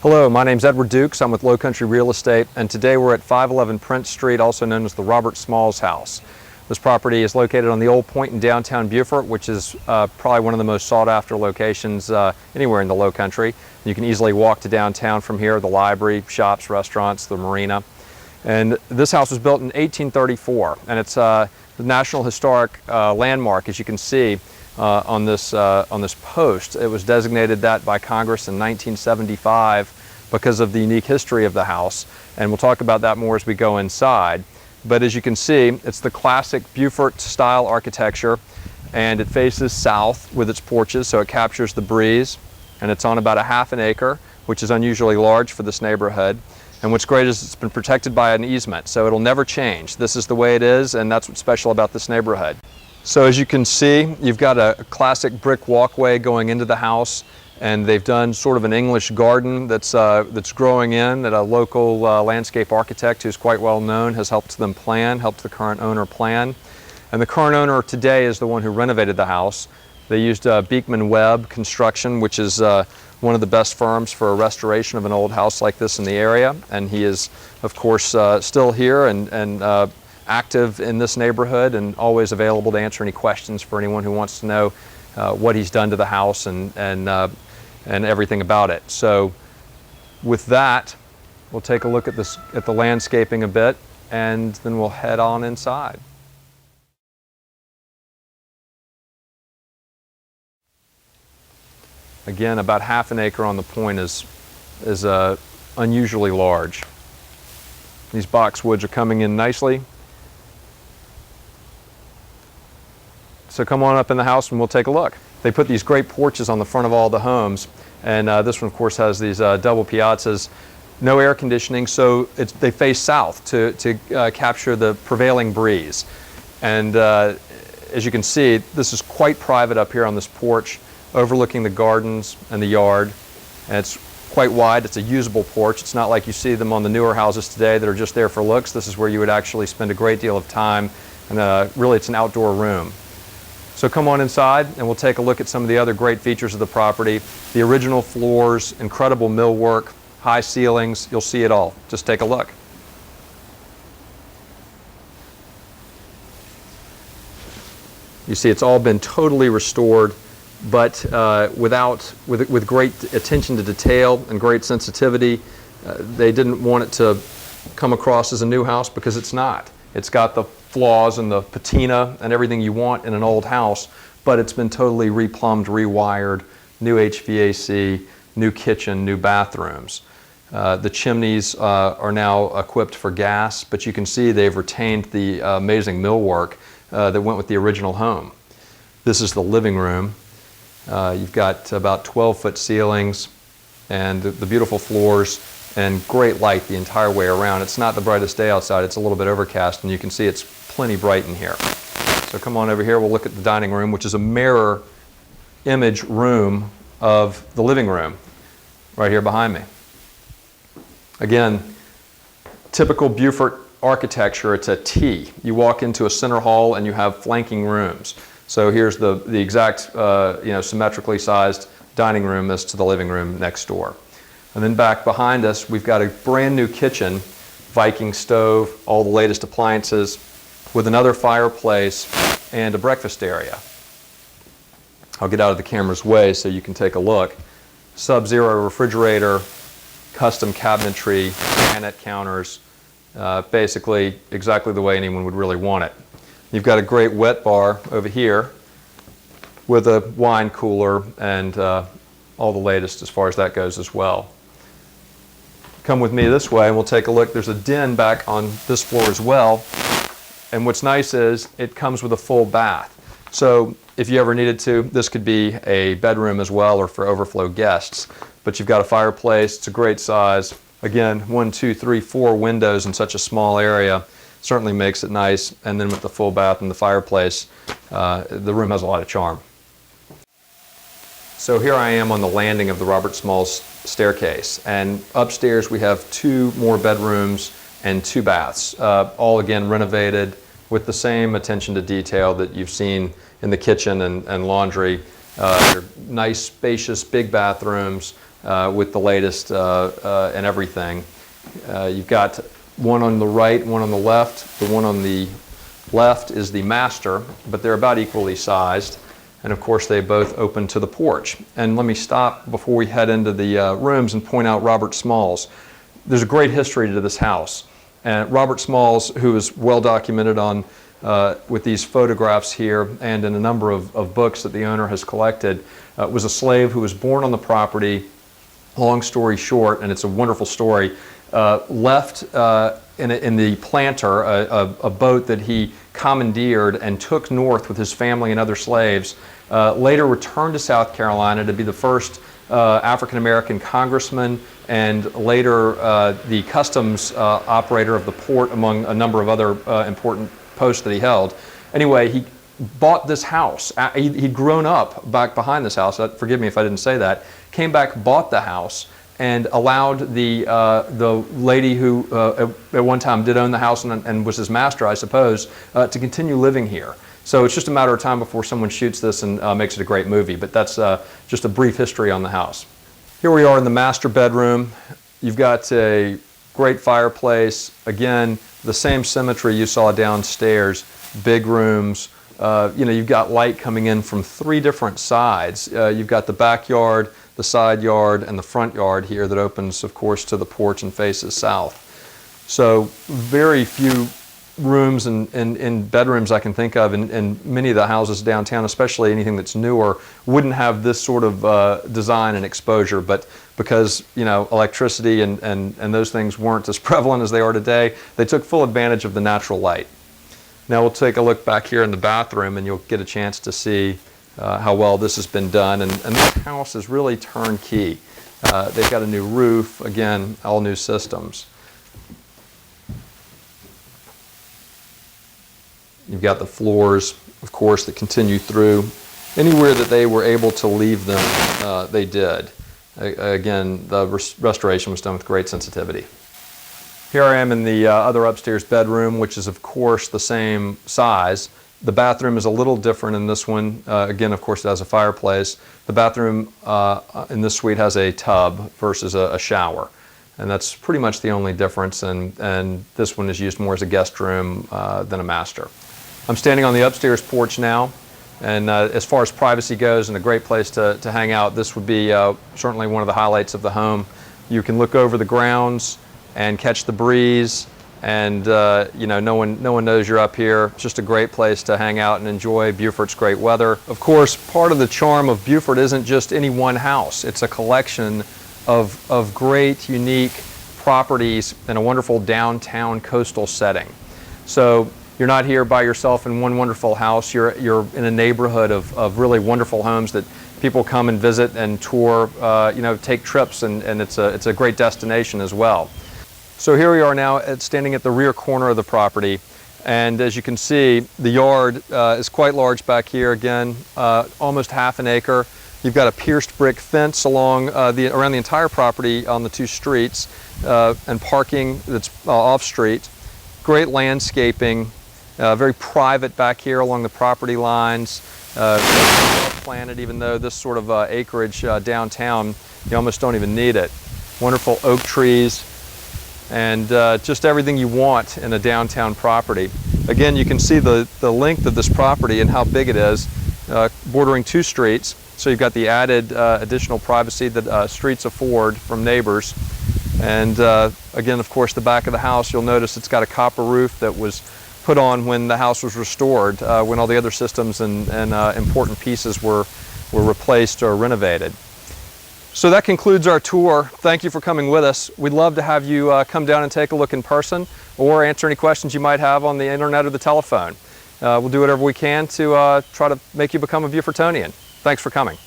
Hello, my name's Edward Dukes. I'm with Low Country Real Estate, and today we're at 511 Prince Street, also known as the Robert Smalls House. This property is located on the Old Point in downtown Beaufort, which is probably one of the most sought-after locations anywhere in the Low Country. You can easily walk to downtown from here, the library, shops, restaurants, the marina. And this house was built in 1834, and it's the National Historic Landmark, as you can see on this post. It was designated that by Congress in 1975 because of the unique history of the house, and we'll talk about that more as we go inside. But as you can see, it's the classic Beaufort style architecture, and it faces south with its porches, so it captures the breeze, and it's on about a half an acre, which is unusually large for this neighborhood. And what's great is it's been protected by an easement, so it'll never change. This is the way it is, and that's what's special about this neighborhood. So as you can see, you've got a classic brick walkway going into the house, and they've done sort of an English garden that's growing in that a local landscape architect who's quite well known has helped them plan, helped the current owner plan. And the current owner today is the one who renovated the house. They used Beekman Webb Construction, which is one of the best firms for a restoration of an old house like this in the area. And he is, of course, still here and active in this neighborhood and always available to answer any questions for anyone who wants to know what he's done to the house and everything about it. So with that, we'll take a look at the landscaping a bit, and then we'll head on inside. Again, about half an acre on the point is unusually large. These boxwoods are coming in nicely. So come on up in the house and we'll take a look. They put these great porches on the front of all the homes, and this one of course has these double piazzas. No air conditioning, so they face south to capture the prevailing breeze. And as you can see, this is quite private up here on this porch, overlooking the gardens and the yard. And it's quite wide. It's a usable porch. It's not like you see them on the newer houses today that are just there for looks. This is where you would actually spend a great deal of time, and really it's an outdoor room. So come on inside and we'll take a look at some of the other great features of the property. The original floors, incredible millwork, high ceilings, you'll see it all. Just take a look. You see it's all been totally restored, but with great attention to detail and great sensitivity. They didn't want it to come across as a new house because it's not. It's got the flaws and the patina and everything you want in an old house, but it's been totally replumbed, rewired, new HVAC, new kitchen, new bathrooms. The chimneys are now equipped for gas, but you can see they've retained the amazing millwork that went with the original home. This is the living room. You've got about 12-foot ceilings and the beautiful floors and great light the entire way around. It's not the brightest day outside, it's a little bit overcast, and you can see it's plenty bright in here. So come on over here, we'll look at the dining room, which is a mirror image room of the living room right here behind me. Again, typical Beaufort architecture, it's a T. You walk into a center hall and you have flanking rooms. So here's the exact symmetrically sized dining room as to the living room next door. And then back behind us, we've got a brand new kitchen, Viking stove, all the latest appliances, with another fireplace and a breakfast area. I'll get out of the camera's way so you can take a look. Subzero refrigerator, custom cabinetry, granite counters, basically exactly the way anyone would really want it. You've got a great wet bar over here with a wine cooler and all the latest as far as that goes as well. Come with me this way and we'll take a look. There's a den back on this floor as well. And what's nice is it comes with a full bath. So if you ever needed to, this could be a bedroom as well or for overflow guests. But you've got a fireplace, it's a great size. Again, 1, 2, 3, 4 windows in such a small area certainly makes it nice. And then with the full bath and the fireplace, the room has a lot of charm. So here I am on the landing of the Robert Smalls staircase, and upstairs we have 2 more bedrooms and 2 baths, all again renovated with the same attention to detail that you've seen in the kitchen and laundry. They're nice, spacious, big bathrooms with the latest and everything. You've got one on the right, one on the left. The one on the left is the master, but they're about equally sized. And of course, they both open to the porch. And let me stop before we head into the rooms and point out Robert Smalls. There's a great history to this house. And Robert Smalls, who is well documented on with these photographs here and in a number of books that the owner has collected, was a slave who was born on the property. Long story short, and it's a wonderful story, left in the planter, a boat that he commandeered and took north with his family and other slaves, later returned to South Carolina to be the first African-American congressman and later the customs operator of the port, among a number of other important posts that he held. Anyway, he bought this house. He'd grown up back behind this house. Forgive me if I didn't say that. Came back, bought the house, and allowed the lady who at one time did own the house and was his master, I suppose, to continue living here. So it's just a matter of time before someone shoots this and makes it a great movie. But that's just a brief history on the house. Here we are in the master bedroom. You've got a great fireplace. Again, the same symmetry you saw downstairs. Big rooms. You've got light coming in from 3 different sides. You've got the backyard, the side yard, and the front yard here that opens, of course, to the porch and faces south. So very few rooms and bedrooms I can think of in many of the houses downtown, especially anything that's newer, wouldn't have this sort of design and exposure. But because electricity and those things weren't as prevalent as they are today, they took full advantage of the natural light. Now we'll take a look back here in the bathroom and you'll get a chance to see how well this has been done. And this house is really turnkey. They've got a new roof, again, all new systems. You've got the floors, of course, that continue through. Anywhere that they were able to leave them, they did. Again, the restoration was done with great sensitivity. Here I am in the other upstairs bedroom, which is, of course, the same size. The bathroom is a little different in this one. Again, of course, it has a fireplace. The bathroom in this suite has a tub versus a shower. And that's pretty much the only difference. And this one is used more as a guest room than a master. I'm standing on the upstairs porch now. And as far as privacy goes and a great place to hang out, this would be certainly one of the highlights of the home. You can look over the grounds and catch the breeze, and no one knows you're up here. It's just a great place to hang out and enjoy Beaufort's great weather. Of course, part of the charm of Beaufort isn't just any one house. It's a collection of great, unique properties in a wonderful downtown coastal setting. So you're not here by yourself in one wonderful house. You're in a neighborhood of really wonderful homes that people come and visit and tour, take trips, and it's a great destination as well. So here we are now standing at the rear corner of the property, and as you can see, the yard is quite large back here. Again, almost half an acre. You've got a pierced brick fence along around the entire property on the 2 streets, and parking that's off-street. Great landscaping, very private back here along the property lines. Well planted, even though this sort of acreage downtown, you almost don't even need it. Wonderful oak trees, and just everything you want in a downtown property. Again, you can see the length of this property and how big it is, bordering 2 streets. So you've got the added additional privacy that streets afford from neighbors. And again, of course, the back of the house, you'll notice it's got a copper roof that was put on when the house was restored, when all the other systems and important pieces were replaced or renovated. So that concludes our tour. Thank you for coming with us. We'd love to have you come down and take a look in person or answer any questions you might have on the internet or the telephone. We'll do whatever we can to try to make you become a Beaufortonian. Thanks for coming.